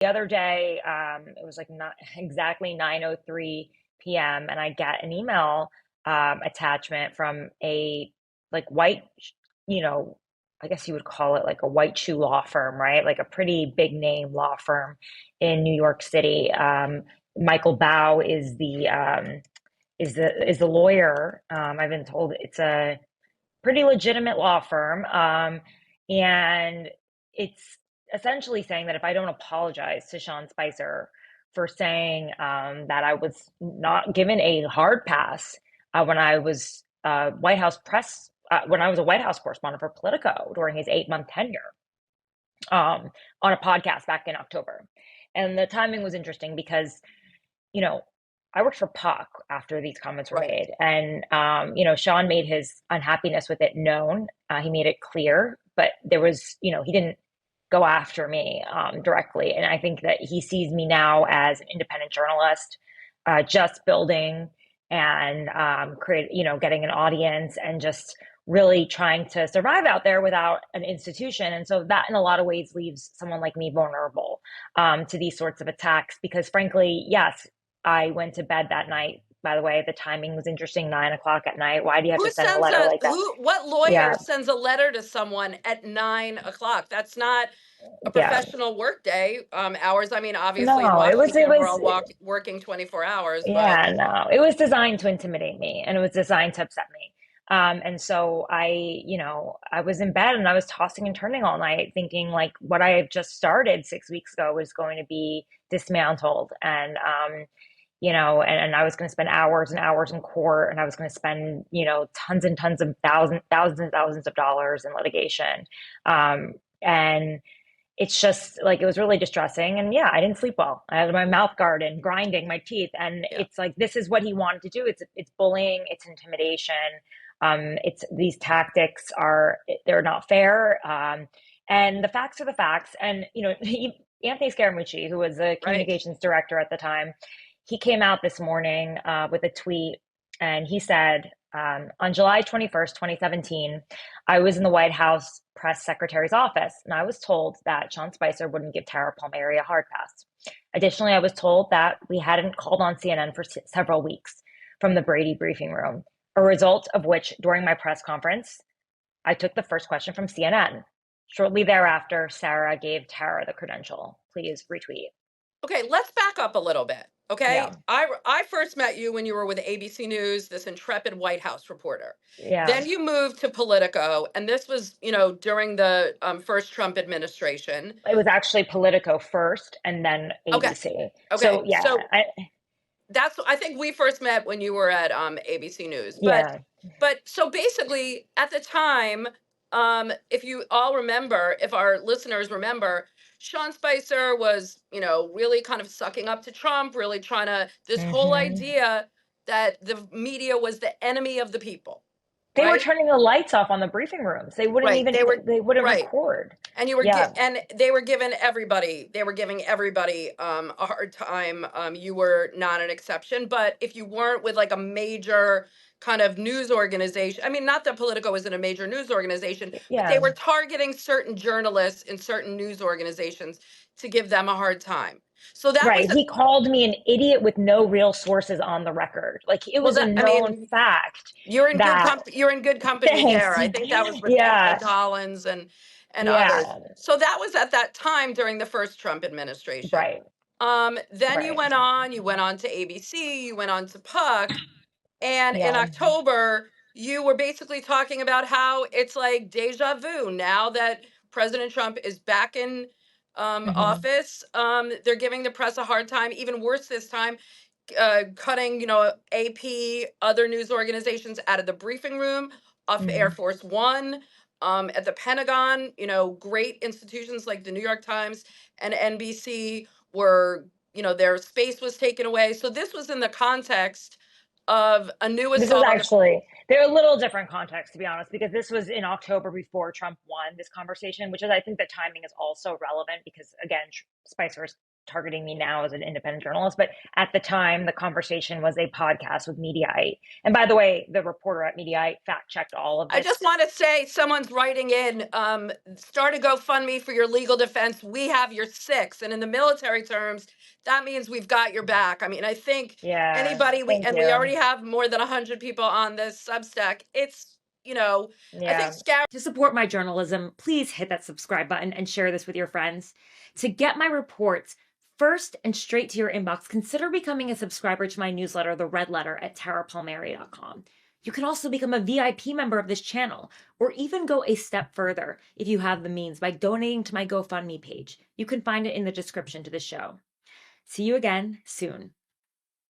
The other day, it was like not exactly 9:03 p.m. and I get an email attachment from a like white, you know, I guess you would call it like a white shoe law firm, right? Like a pretty big name law firm in New York City. Michael Bao is the lawyer. I've been told it's a pretty legitimate law firm. And it's essentially saying that if I don't apologize to Sean Spicer for saying that I was not given a hard pass when I was when I was a White House correspondent for Politico during his 8-month tenure on a podcast back in October. And the timing was interesting because, you know, I worked for Puck after these comments were Right. made, and Sean made his unhappiness with it known. He made it clear, but there was, he didn't go after me directly, and I think that he sees me now as an independent journalist, just building and getting an audience and just really trying to survive out there without an institution. And so that in a lot of ways leaves someone like me vulnerable to these sorts of attacks because frankly, yes, I went to bed that night. By the way, the timing was interesting, 9 o'clock at night. Why do you have to send a letter like that? What lawyer Yeah, sends a letter to someone at 9 o'clock? That's not a yeah. professional work day hours. I mean, obviously in No, it Washington, we're was, all working 24 hours, but yeah, no, it was designed to intimidate me and it was designed to upset me. And so I was in bed and I was tossing and turning all night thinking like what I had just started 6 weeks ago was going to be dismantled. And I was going to spend hours and hours in court and I was going to spend, tons and tons of thousands and thousands of dollars in litigation. And it's just like it was really distressing. And yeah, I didn't sleep well. I had my mouth guard and grinding my teeth. And yeah. it's like this is what he wanted to do. It's bullying, it's intimidation. It's these tactics they're not fair. And the facts are the facts. And Anthony Scaramucci, who was the Right. communications director at the time, he came out this morning with a tweet, and he said on July 21st, 2017. I was in the White House press secretary's office, and I was told that Sean Spicer wouldn't give Tara Palmeri a hard pass. Additionally, I was told that we hadn't called on CNN for several weeks from the Brady briefing room, a result of which, during my press conference, I took the first question from CNN. Shortly thereafter, Sarah gave Tara the credential. Please retweet. Okay, let's back up a little bit. Okay, Yeah, I first met you when you were with ABC News, this intrepid White House reporter. yeah. Then you moved to Politico, and this was, during the first Trump administration. It was actually Politico first, and then Okay, ABC. So okay, yeah, so I think we first met when you were at ABC News, but yeah. so basically at the time, if you all remember, if our listeners remember, Sean Spicer was, really kind of sucking up to Trump, really trying to this whole Hmm. idea that the media was the enemy of the people, They were right? turning the lights off on the briefing rooms. They wouldn't Right. even, they wouldn't Right. record. And Yeah. they were giving everybody a hard time. You were not an exception, but if you weren't with like a major kind of news organization, I mean, not that Politico isn't a major news organization, but they Yeah. were targeting certain journalists in certain news organizations to give them a hard time. So that was Right. He called me an idiot with no real sources on the record. Like it well was a that I known mean, fact you're in good that, company. You're in good company thanks. there. I think that was with Yeah. Ed Collins and others. Yeah. So that was at that time during the first Trump administration. Right. Then Right. you went on to ABC, you went on to Puck, and in Yeah. October, you were basically talking about how it's like deja vu now that President Trump is back in Hmm. office. They're giving the press a hard time, even worse this time, cutting, AP, other news organizations out of the briefing room, off Air Hmm. Force One, at the Pentagon, great institutions like the New York Times and NBC were, their space was taken away. So this was in the context of a new This is assault on the actually, they're a little different context, to be honest, because this was in October before Trump won this conversation, which is, I think the timing is also relevant because, again, Spicer is targeting me now as an independent journalist. But at the time, the conversation was a podcast with Mediaite. And by the way, the reporter at Mediaite fact checked all of I this. just want to say someone's writing in, start a GoFundMe for your legal defense. We have your six. And in the military terms, that means we've got your back. I mean, I think Yeah, anybody, thank we you. already have more than 100 people on this Substack. It's, I think Yeah. scary. To support my journalism, please hit that subscribe button and share this with your friends. To get my reports first and straight to your inbox, consider becoming a subscriber to my newsletter, The Red Letter, at tarapalmeri.com. You can also become a VIP member of this channel, or even go a step further if you have the means by donating to my GoFundMe page. You can find it in the description to the show. See you again soon.